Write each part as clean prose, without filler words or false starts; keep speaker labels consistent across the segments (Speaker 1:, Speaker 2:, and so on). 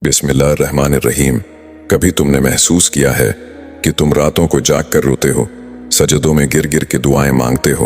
Speaker 1: बिस्मिल्लाहिर्रहमानिर्रहीम। कभी तुमने महसूस किया है कि तुम रातों को जाग कर रोते हो, सजदों में गिर गिर के दुआएं मांगते हो,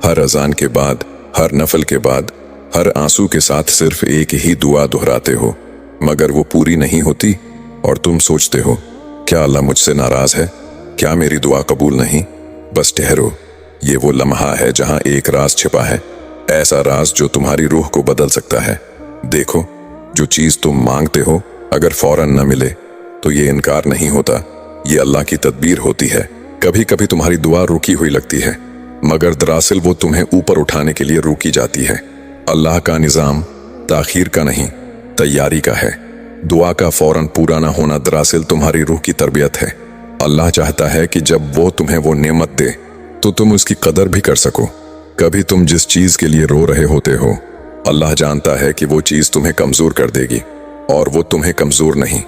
Speaker 1: हर अजान के बाद, हर नफल के बाद, हर आंसू के साथ सिर्फ एक ही दुआ दोहराते हो, मगर वो पूरी नहीं होती और तुम सोचते हो क्या अल्लाह मुझसे नाराज है, क्या मेरी दुआ कबूल नहीं। बस ठहरो, ये वो लम्हा है जहां एक राज छिपा है, ऐसा राज जो तुम्हारी रूह को बदल सकता है। देखो, जो चीज तुम मांगते हो अगर फौरन न मिले तो ये इनकार नहीं होता, ये अल्लाह की तदबीर होती है। कभी कभी तुम्हारी दुआ रुकी हुई लगती है, मगर दरअसल वो तुम्हें ऊपर उठाने के लिए रोकी जाती है। अल्लाह का निज़ाम ताखीर का नहीं, तैयारी का है। दुआ का फौरन पूरा ना होना दरअसल तुम्हारी रूह की तरबियत है। अल्लाह चाहता है कि जब वो तुम्हें वो नेमत दे तो तुम उसकी कदर भी कर सको। कभी तुम जिस चीज के लिए रो रहे होते हो, अल्लाह जानता है कि वो चीज तुम्हें कमजोर कर देगी, और वो तुम्हें कमजोर नहीं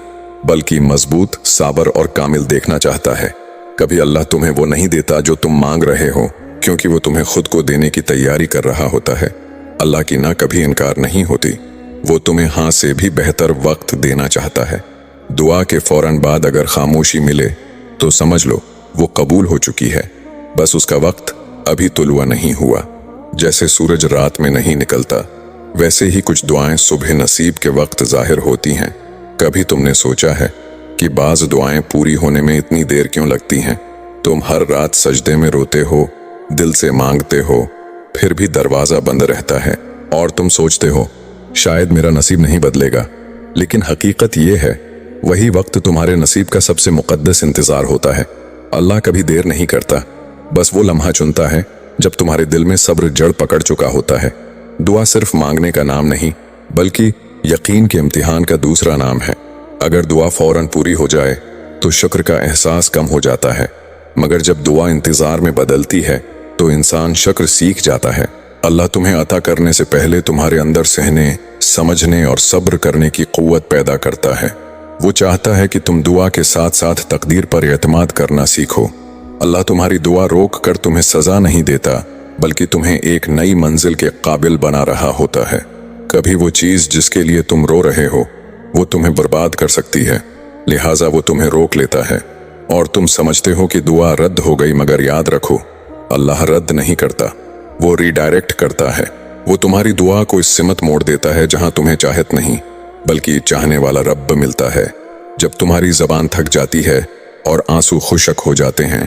Speaker 1: बल्कि मजबूत, साबर और कामिल देखना चाहता है। कभी अल्लाह तुम्हें वो नहीं देता जो तुम मांग रहे हो, क्योंकि वो तुम्हें खुद को देने की तैयारी कर रहा होता है। अल्लाह की ना कभी इनकार नहीं होती, वो तुम्हें हाँ से भी बेहतर वक्त देना चाहता है। दुआ के फौरन बाद अगर खामोशी मिले तो समझ लो वो कबूल हो चुकी है, बस उसका वक्त अभी तुलवा नहीं हुआ। जैसे सूरज रात में नहीं निकलता, वैसे ही कुछ दुआएं सुबह नसीब के वक्त जाहिर होती हैं। कभी तुमने सोचा है कि बाज दुआएं पूरी होने में इतनी देर क्यों लगती हैं? तुम हर रात सजदे में रोते हो, दिल से मांगते हो, फिर भी दरवाजा बंद रहता है और तुम सोचते हो शायद मेरा नसीब नहीं बदलेगा। लेकिन हकीकत ये है, वही वक्त तुम्हारे नसीब का सबसे मुकद्दस इंतजार होता है। अल्लाह कभी देर नहीं करता, बस वो लम्हा चुनता है जब तुम्हारे दिल में सब्र जड़ पकड़ चुका होता है। दुआ सिर्फ मांगने का नाम नहीं, बल्कि यकीन के इम्तिहान का दूसरा नाम है। अगर दुआ फौरन पूरी हो जाए तो शुक्र का एहसास कम हो जाता है, मगर जब दुआ इंतजार में बदलती है तो इंसान शुक्र सीख जाता है। अल्लाह तुम्हें अता करने से पहले तुम्हारे अंदर सहने, समझने और सब्र करने की कुव्वत पैदा करता है। वो चाहता है कि तुम दुआ के साथ साथ तकदीर पर एतमाद करना सीखो। अल्लाह तुम्हारी दुआ रोक कर तुम्हें सजा नहीं देता, बल्कि तुम्हें एक नई मंजिल के काबिल बना रहा होता है। कभी वो चीज जिसके लिए तुम रो रहे हो वो तुम्हें बर्बाद कर सकती है, लिहाजा वो तुम्हें रोक लेता है और तुम समझते हो कि दुआ रद्द हो गई, मगर याद रखो अल्लाह रद्द नहीं करता, वो रीडायरेक्ट करता है। वो तुम्हारी दुआ को इस सिमत मोड़ देता है जहां तुम्हें चाहत नहीं बल्कि चाहने वाला रब मिलता है। जब तुम्हारी जबान थक जाती है और आंसू खुशक हो जाते हैं,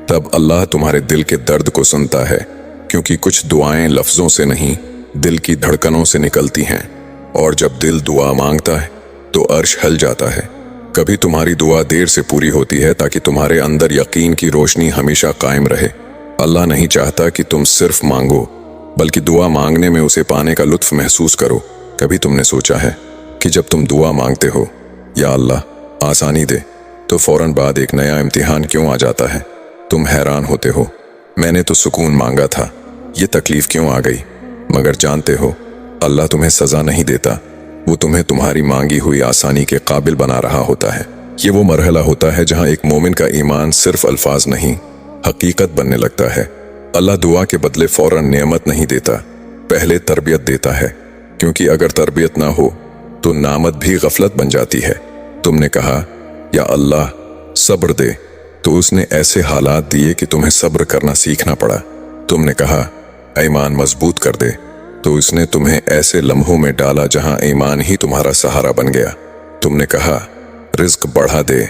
Speaker 1: तब अल्लाह तुम्हारे दिल के दर्द को सुनता है, क्योंकि कुछ दुआएं लफ्जों से नहीं दिल की धड़कनों से निकलती हैं, और जब दिल दुआ मांगता है तो अर्श हिल जाता है। कभी तुम्हारी दुआ देर से पूरी होती है ताकि तुम्हारे अंदर यकीन की रोशनी हमेशा कायम रहे। अल्लाह नहीं चाहता कि तुम सिर्फ मांगो, बल्कि दुआ मांगने में उसे पाने का लुत्फ महसूस करो। कभी तुमने सोचा है कि जब तुम दुआ मांगते हो या अल्लाह आसानी दे, तो फौरन बाद एक नया इम्तिहान क्यों आ जाता है? तुम हैरान होते हो, मैंने तो सुकून मांगा था, ये तकलीफ क्यों आ गई? मगर जानते हो अल्लाह तुम्हें सजा नहीं देता, वो तुम्हें तुम्हारी मांगी हुई आसानी के काबिल बना रहा होता है। ये वो मरहला होता है जहां एक मोमिन का ईमान सिर्फ अल्फाज नहीं, हकीकत बनने लगता है। अल्लाह दुआ के बदले फौरन नेमत नहीं देता, पहले तरबियत देता है, क्योंकि अगर तरबियत ना हो तो नामत भी गफलत बन जाती है। तुमने कहा या अल्लाह सब्र दे, तो उसने ऐसे हालात दिए कि तुम्हें सब्र करना सीखना पड़ा। तुमने कहा ईमान मजबूत कर दे, तो उसने तुम्हें ऐसे लम्हों में डाला जहां ईमान ही तुम्हारा सहारा बन गया। तुमने कहा रिज्क बढ़ा दे,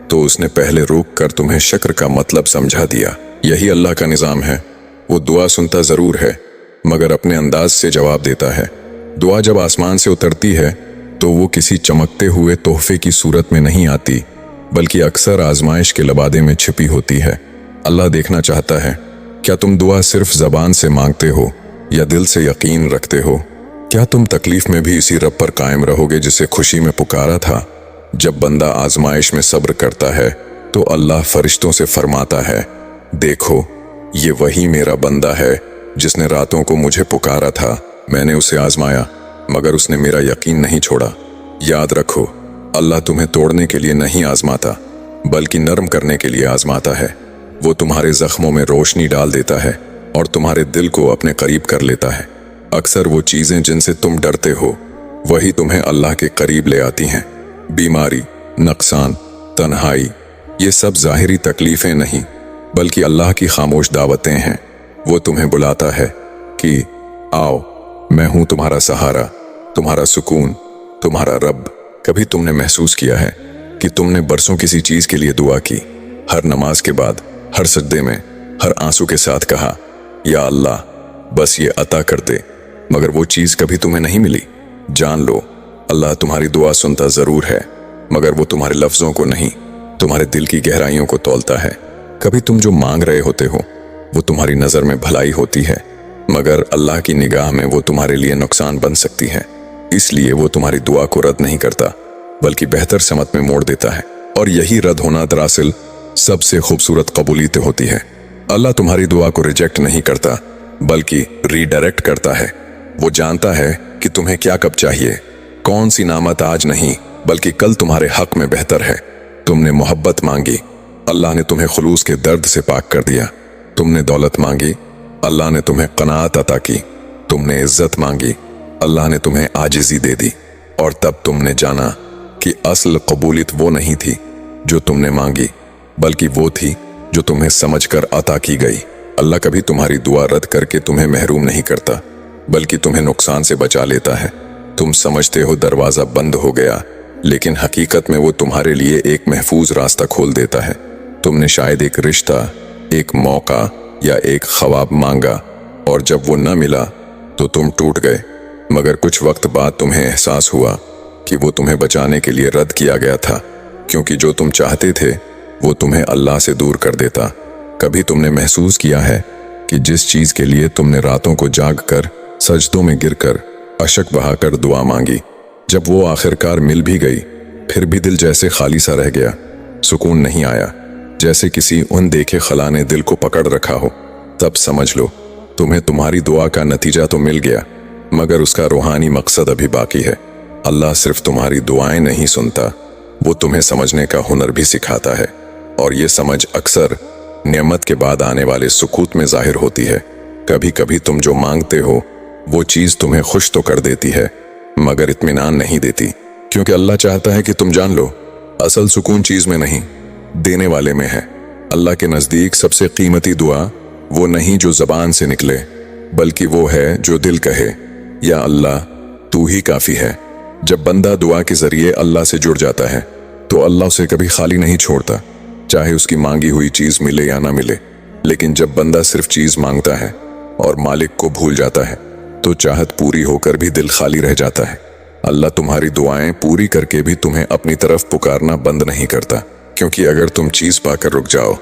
Speaker 1: तो उसने पहले रोक कर तुम्हें शुक्र का मतलब समझा दिया। यही अल्लाह का निज़ाम है। वो दुआ सुनता जरूर है, मगर अपने अंदाज से जवाब देता है। दुआ जब आसमान से उतरती है तो वो किसी चमकते हुए तोहफे की सूरत में नहीं आती, बल्कि अक्सर आजमाइश के लबादे में छिपी होती है। अल्लाह देखना चाहता है क्या तुम दुआ सिर्फ जबान से मांगते हो या दिल से यकीन रखते हो। क्या तुम तकलीफ में भी इसी रब पर कायम रहोगे जिसे खुशी में पुकारा था? जब बंदा आजमाइश में सब्र करता है तो अल्लाह फरिश्तों से फरमाता है, देखो ये वही मेरा बंदा है जिसने रातों को मुझे पुकारा था। मैंने उसे आजमाया, मगर उसने मेरा यकीन नहीं छोड़ा। याद रखो, अल्लाह तुम्हें तोड़ने के लिए नहीं आजमाता, बल्कि नरम करने के लिए आजमाता है। वो तुम्हारे जख्मों में रोशनी डाल देता है और तुम्हारे दिल को अपने करीब कर लेता है। अक्सर वो चीजें जिनसे तुम डरते हो, वही तुम्हें अल्लाह के करीब ले आती हैं। बीमारी, नुकसान, तन्हाई, ये सब ज़ाहिरी तकलीफ़ें नहीं बल्कि अल्लाह की खामोश दावतें हैं। वो तुम्हें बुलाता है कि आओ, मैं हूँ तुम्हारा सहारा, तुम्हारा सुकून, तुम्हारा रब। कभी तुमने महसूस किया है कि तुमने बरसों किसी चीज़ के लिए दुआ की, हर नमाज के बाद, हर सजदे में, हर आंसू के साथ कहा, या अल्लाह बस ये अता कर दे, मगर वो चीज़ कभी तुम्हें नहीं मिली? जान लो, अल्लाह तुम्हारी दुआ सुनता ज़रूर है, मगर वो तुम्हारे लफ्ज़ों को नहीं, तुम्हारे दिल की गहराइयों को तौलता है। कभी तुम जो मांग रहे होते हो वो तुम्हारी नज़र में भलाई होती है, मगर अल्लाह की निगाह में वो तुम्हारे लिए नुकसान बन सकती है। इसलिए वो तुम्हारी दुआ को रद्द नहीं करता बल्कि बेहतर समत में मोड़ देता है। और यही रद्द होना दरअसल सबसे खूबसूरत कबूलियत होती है। अल्लाह तुम्हारी दुआ को रिजेक्ट नहीं करता बल्कि रीडायरेक्ट करता है। वो जानता है कि तुम्हें क्या कब चाहिए, कौन सी नामत आज नहीं बल्कि कल तुम्हारे हक में बेहतर है। तुमने मोहब्बत मांगी, अल्लाह ने तुम्हें खुलूस के दर्द से पाक कर दिया। तुमने दौलत मांगी, अल्लाह ने तुम्हें कनाअत अता की। तुमने इज्जत मांगी, अल्लाह ने तुम्हें आजिज़ी दे दी। और तब तुमने जाना कि असल कबूलियत वो नहीं थी जो तुमने मांगी, बल्कि वो थी जो तुम्हें समझकर अता की गई। अल्लाह कभी तुम्हारी दुआ रद्द करके तुम्हें महरूम नहीं करता बल्कि तुम्हें नुकसान से बचा लेता है। तुम समझते हो दरवाज़ा बंद हो गया, लेकिन हकीकत में वो तुम्हारे लिए एक महफूज रास्ता खोल देता है। तुमने शायद एक रिश्ता, एक मौका या एक ख्वाब मांगा, और जब वो न मिला तो तुम टूट गए। मगर कुछ वक्त बाद तुम्हें एहसास हुआ कि वो तुम्हें बचाने के लिए रद्द किया गया था, क्योंकि जो तुम चाहते थे वो तुम्हें अल्लाह से दूर कर देता। कभी तुमने महसूस किया है कि जिस चीज़ के लिए तुमने रातों को जाग कर, सजदों में गिरकर, अशक बहाकर दुआ मांगी, जब वो आखिरकार मिल भी गई, फिर भी दिल जैसे खाली सा रह गया, सुकून नहीं आया, जैसे किसी अनदेखे खला ने दिल को पकड़ रखा हो। तब समझ लो, तुम्हें तुम्हारी दुआ का नतीजा तो मिल गया, मगर उसका रूहानी मकसद अभी बाकी है। अल्लाह सिर्फ तुम्हारी दुआएं नहीं सुनता, वो तुम्हें समझने का हुनर भी सिखाता है। और ये समझ अक्सर नेमत के बाद आने वाले सुकूत में जाहिर होती है। कभी कभी तुम जो मांगते हो वो चीज़ तुम्हें खुश तो कर देती है, मगर इत्मीनान नहीं देती, क्योंकि अल्लाह चाहता है कि तुम जान लो, असल सुकून चीज़ में नहीं, देने वाले में है। अल्लाह के नज़दीक सबसे कीमती दुआ वो नहीं जो ज़बान से निकले, बल्कि वो है जो दिल कहे, या अल्लाह तू ही काफ़ी है। जब बंदा दुआ के ज़रिए अल्लाह से जुड़ जाता है तो अल्लाह उसे कभी खाली नहीं छोड़ता, चाहे उसकी मांगी हुई चीज़ मिले या ना मिले। लेकिन जब बंदा सिर्फ चीज़ मांगता है और मालिक को भूल जाता है तो चाहत पूरी होकर भी दिल खाली रह जाता है। अल्लाह तुम्हारी दुआएं पूरी करके भी तुम्हें अपनी तरफ पुकारना बंद नहीं करता, क्योंकि अगर तुम चीज़ पाकर रुक जाओ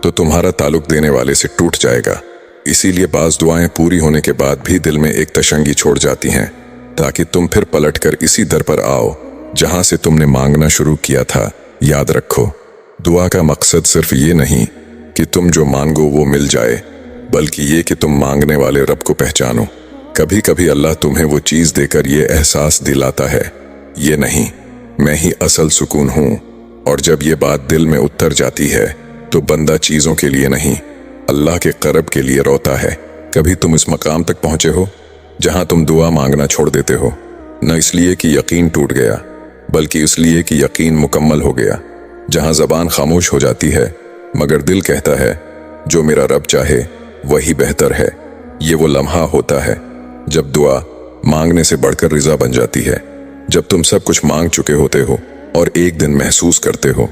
Speaker 1: तो तुम्हारा ताल्लुक देने वाले से टूट जाएगा। इसीलिए बाज़ दुआएं पूरी होने के बाद भी दिल में एक तशंगी छोड़ जाती हैं, ताकि तुम फिर पलटकर इसी दर पर आओ जहां से तुमने मांगना शुरू किया था। याद रखो, दुआ का मकसद सिर्फ ये नहीं कि तुम जो मांगो वो मिल जाए, बल्कि ये कि तुम मांगने वाले रब को पहचानो। कभी कभी अल्लाह तुम्हें वो चीज़ देकर ये एहसास दिलाता है, ये नहीं, मैं ही असल सुकून हूँ। और जब ये बात दिल में उतर जाती है तो बंदा चीज़ों के लिए नहीं, अल्लाह के करब के लिए रोता है। कभी तुम इस मकाम तक पहुँचे हो जहाँ तुम दुआ मांगना छोड़ देते हो, न इसलिए कि यकीन टूट गया, बल्कि इसलिए कि यकीन मुकम्मल हो गया। जहाँ ज़बान खामोश हो जाती है मगर दिल कहता है जो मेरा रब चाहे वही बेहतर है। ये वो लम्हा होता है जब दुआ मांगने से बढ़कर रिज़ा बन जाती है, जब तुम सब कुछ मांग चुके होते हो और एक दिन महसूस करते हो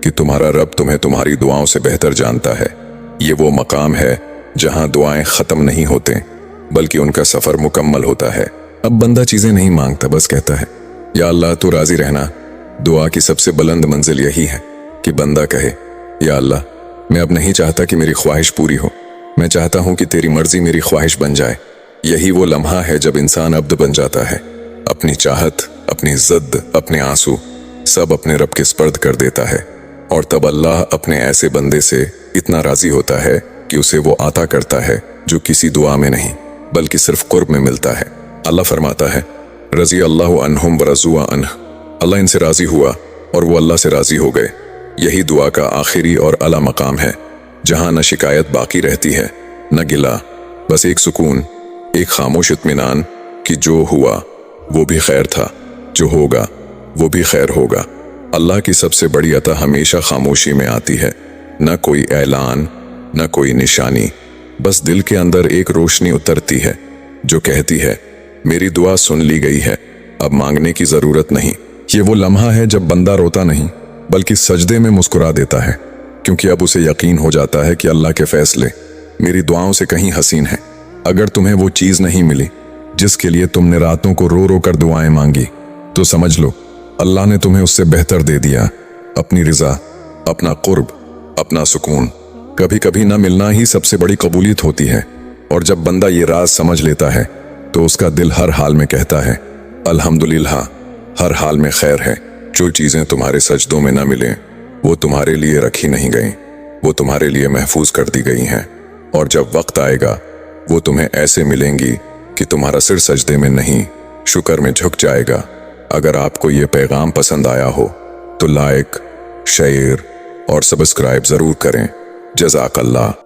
Speaker 1: कि तुम्हारा रब तुम्हें तुम्हारी दुआओं से बेहतर जानता है। ये वो मकाम है जहाँ दुआएं ख़त्म नहीं होते बल्कि उनका सफ़र मुकम्मल होता है। अब बंदा चीज़ें नहीं मांगता, बस कहता है या अल्लाह तू राज़ी रहना। दुआ की सबसे बुलंद मंजिल यही है कि बंदा कहे, या अल्लाह मैं अब नहीं चाहता कि मेरी ख्वाहिश पूरी हो, मैं चाहता हूँ कि तेरी मर्जी मेरी ख्वाहिश बन जाए। यही वो लम्हा है जब इंसान अब्द बन जाता है, अपनी चाहत, अपनी ज़िद, अपने आंसू सब अपने रब के स्पर्द कर देता है। और तब अल्लाह अपने ऐसे बंदे से इतना राज़ी होता है कि उसे वो आता करता है जो किसी दुआ में नहीं बल्कि सिर्फ कुर्ब में मिलता है। अल्लाह फरमाता है, रज़ी अल्लाहु अन्हुम व रज़ू अन्ह, अल्लाह इनसे राज़ी हुआ और वो अल्लाह से राज़ी हो गए। यही दुआ का आखिरी और आला मकाम है, जहाँ न शिकायत बाकी रहती है न गिला, बस एक सुकून, एक खामोश इत्मीनान कि जो हुआ वो भी खैर था, जो होगा वो भी खैर होगा। अल्लाह की सबसे बड़ी अता हमेशा खामोशी में आती है। न कोई ऐलान, न कोई निशानी, बस दिल के अंदर एक रोशनी उतरती है जो कहती है मेरी दुआ सुन ली गई है, अब मांगने की जरूरत नहीं। ये वो लम्हा है जब बंदा रोता नहीं बल्कि सजदे में मुस्कुरा देता है, क्योंकि अब उसे यकीन हो जाता है कि अल्लाह के फैसले मेरी दुआओं से कहीं हसीन है। अगर तुम्हें वो चीज नहीं मिली जिसके लिए तुमने रातों को रो रो कर दुआएं मांगी, तो समझ लो अल्लाह ने तुम्हें उससे बेहतर दे दिया, अपनी रिजा, अपना कुर्ब, अपना सुकून। कभी कभी ना मिलना ही सबसे बड़ी कबूलियत होती है, और जब बंदा ये राज समझ लेता है तो उसका दिल हर हाल में कहता है अल्हम्दुलिल्लाह, हर हाल में खैर है। जो चीजें तुम्हारे सजदों में ना मिलें वो तुम्हारे लिए रखी नहीं गई, वो तुम्हारे लिए महफूज कर दी गई हैं, और जब वक्त आएगा वो तुम्हें ऐसे मिलेंगी कि तुम्हारा सिर सजदे में नहीं शुक्र में झुक जाएगा। अगर आपको ये पैगाम पसंद आया हो तो लाइक, शेयर और सब्सक्राइब जरूर करें। जज़ाकल्लाह।